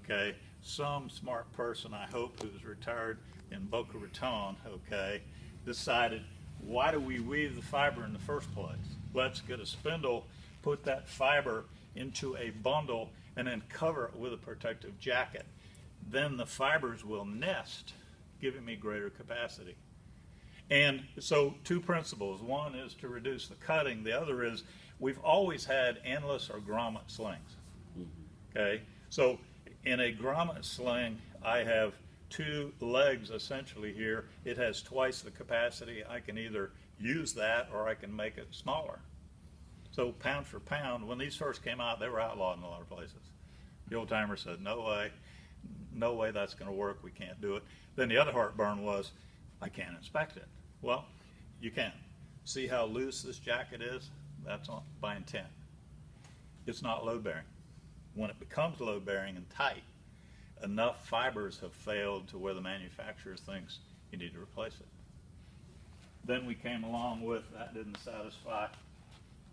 okay, some smart person, I hope, who's retired in Boca Raton, okay, decided, why do we weave the fiber in the first place? Let's get a spindle, put that fiber into a bundle, and then cover it with a protective jacket. Then the fibers will nest, giving me greater capacity. And so two principles. One is to reduce the cutting. The other is we've always had endless or grommet slings. Okay, so in a grommet sling, I have two legs essentially here. It has twice the capacity. I can either use that or I can make it smaller. So pound for pound, when these first came out, they were outlawed in a lot of places. The old timer said, no way that's going to work. We can't do it. Then the other heartburn was, I can't inspect it. Well, you can. See how loose this jacket is? That's by intent. It's not load bearing. When it becomes load bearing and tight, enough fibers have failed to where the manufacturer thinks you need to replace it. Then we came along with, that didn't satisfy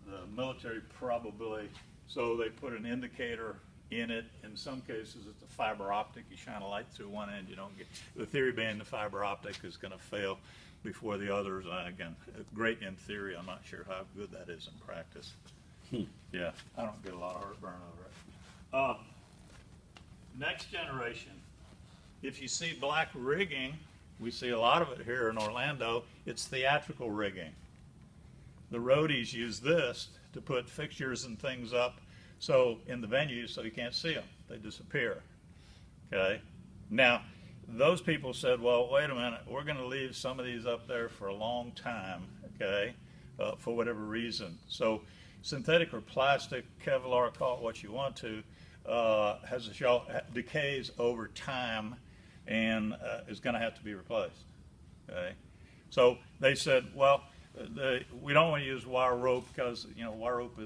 the military probability, so they put an indicator in it. In some cases it's a fiber optic. You shine a light through one end, you don't get, the theory being the fiber optic is going to fail before the others. Again, great in theory, I'm not sure how good that is in practice. Yeah, I don't get a lot of heartburn over it. Next generation, if you see black rigging, we see a lot of it here in Orlando, it's theatrical rigging. The roadies use this to put fixtures and things up so in the venue so you can't see them, they disappear. Okay, now those people said, well, wait a minute, we're going to leave some of these up there for a long time, okay, for whatever reason. So synthetic or plastic, Kevlar, call it what you want to, has a shelf, decays over time and is going to have to be replaced. Okay, so they said, well, we don't want to use wire rope because wire rope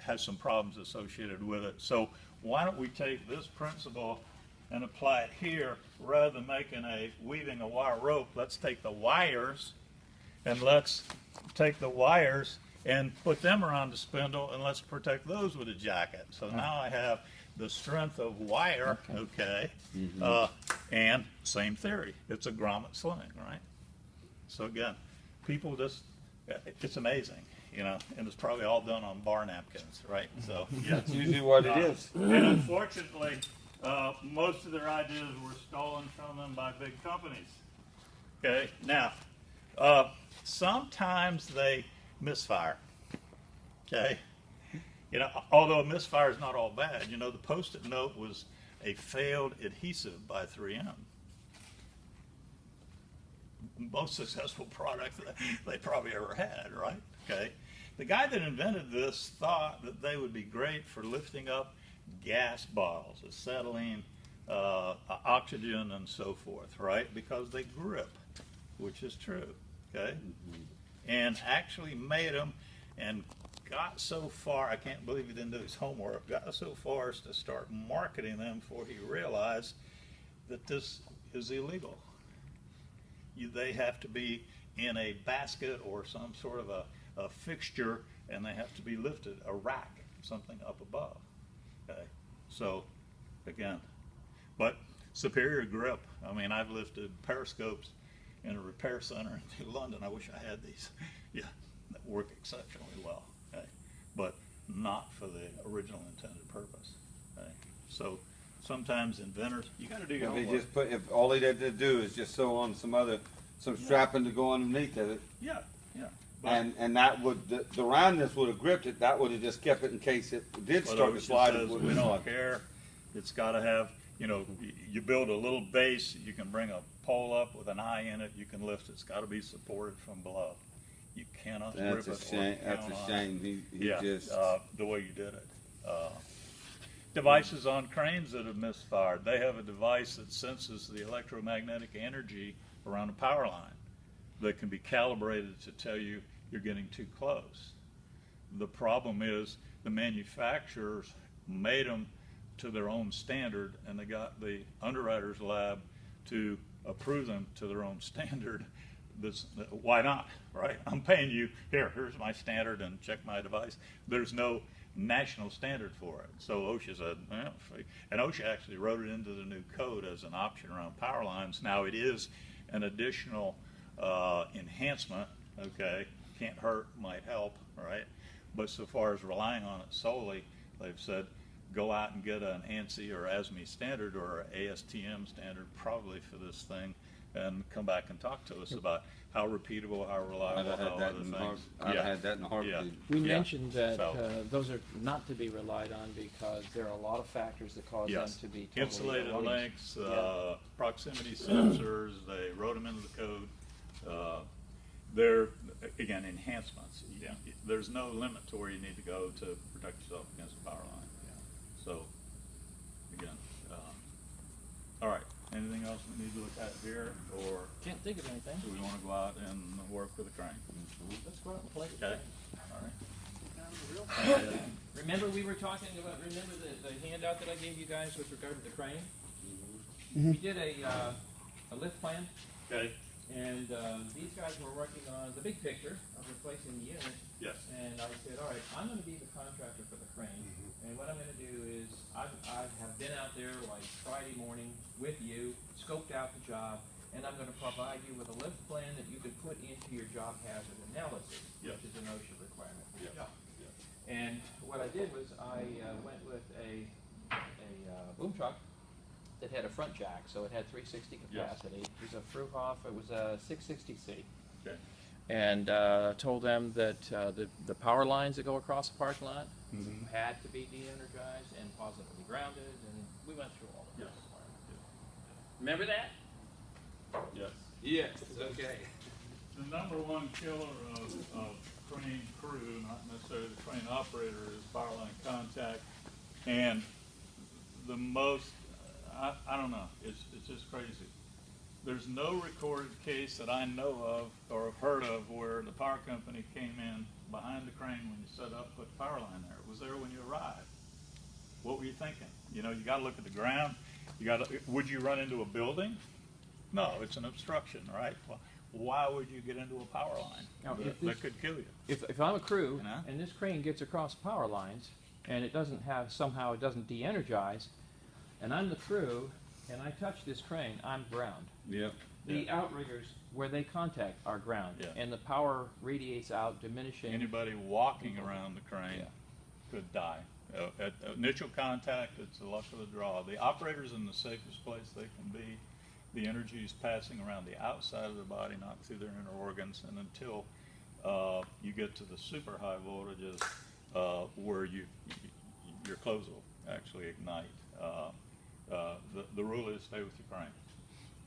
has some problems associated with it. So why don't we take this principle and apply it here rather than weaving a wire rope? Let's take the wires and let's take the wires and put them around the spindle and let's protect those with a jacket. So now I have the strength of wire, okay, and same theory. It's a grommet sling, right? So again, people just, it's amazing, and it's probably all done on bar napkins, right? So yeah, that's usually what it is. And unfortunately, most of their ideas were stolen from them by big companies. Okay, now sometimes they misfire. Okay, although a misfire is not all bad. The Post-it note was a failed adhesive by 3M. Most successful product they probably ever had, right? Okay, the guy that invented this thought that they would be great for lifting up gas bottles, acetylene, oxygen, and so forth, right? Because they grip, which is true, okay? And actually made them and got so far, I can't believe he didn't do his homework, got so far as to start marketing them before he realized that this is illegal. They have to be in a basket or some sort of a fixture, and they have to be lifted, a rack, something up above. Okay, so again, but superior grip. I mean, I've lifted periscopes in a repair center in London. I wish I had these. Yeah, that work exceptionally well. Okay, but not for the original intended purpose. Okay, so sometimes inventors, you got to do your If they homework. just put, if all they had to do is just sew on some strapping to go underneath of it, Yeah, yeah. But, and that would, the roundness would have gripped it. That would have just kept it in case it did but start to OSHA slide. says we don't care. It's got to have, you build a little base. You can bring a pole up with an eye in it. You can lift it. It's got to be supported from below. You cannot That's grip a it. shame. Or That's count a on shame. He yeah, just the way you did it. Devices on cranes that have misfired. They have a device that senses the electromagnetic energy around a power line that can be calibrated to tell you you're getting too close. The problem is the manufacturers made them to their own standard, and they got the underwriters lab to approve them to their own standard. Why not, right? I'm paying you, here's my standard and check my device. There's no national standard for it. So OSHA said, well, and OSHA actually wrote it into the new code as an option around power lines. Now it is an additional enhancement, okay? Can't hurt, might help, right? But so far as relying on it solely, they've said, go out and get an ANSI or ASME standard or ASTM standard probably for this thing, and come back and talk to us about how repeatable, how I'd reliable, have how had that other in things. I'd have had that in a heartbeat. We Yeah. mentioned that So- those are not to be relied on because there are a lot of factors that cause Yes. them to be totally Insulated erroneous. links, proximity sensors, they wrote them into the code. They're, again, enhancements. Yeah. There's no limit to where you need to go to protect yourself against a power line. So, again, all right. Anything else we need to look at here, or Can't think of anything. do we want to go out and work with a crane? Let's go out and play. Okay, all right. Remember we were talking about, remember the handout that I gave you guys with regard to the crane? We did a lift plan, Okay, and these guys were working on the big picture of replacing the unit. yes. And I said, all right, I'm gonna be the contractor for the crane, and what I'm gonna do is, I have been out there like Friday morning with you, scoped out the job, and I'm gonna provide you with a lift plan that you can put into your job hazard analysis, Yep. which is an OSHA requirement. Yeah. And what I did was I went with a boom truck that had a front jack, so it had 360 Yes. capacity. It was a Fruhoff, it was a 660C. Okay. And told them that the power lines that go across the parking lot Mhm. had to be de-energized and positively grounded, and we went through all of Yes. that. Remember that? Yes. Yes. Okay. The number one killer of crane crew, not necessarily the crane operator, is power line contact. And the most, I don't know, it's just crazy. There's no recorded case that I know of or have heard of where the power company came in behind the crane when you set up, put the power line there. It was there when you arrived. What were you thinking? You know, you gotta look at the ground. Would you run into a building? No, it's an obstruction, right? Well, why would you get into a power line? Now, if That this- could kill you. If I'm a crew You know? and this crane gets across power lines and it doesn't have, somehow it doesn't de-energize, and I'm the crew and I touch this crane, I'm ground. Yep. The outriggers, where they contact, are ground. Yeah. And the power radiates out, diminishing. Anybody walking around the crane Yeah. could die. At initial contact, it's the luck of the draw. The operator's in the safest place they can be. The energy is passing around the outside of the body, not through their inner organs, and until you get to the super high voltages where your clothes will actually ignite. The rule is stay with your crane.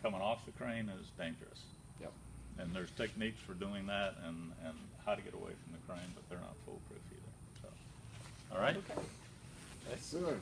Coming off the crane is dangerous. Yep. And there's techniques for doing that and how to get away from the crane, but they're not foolproof either. So, all right? Okay. Good.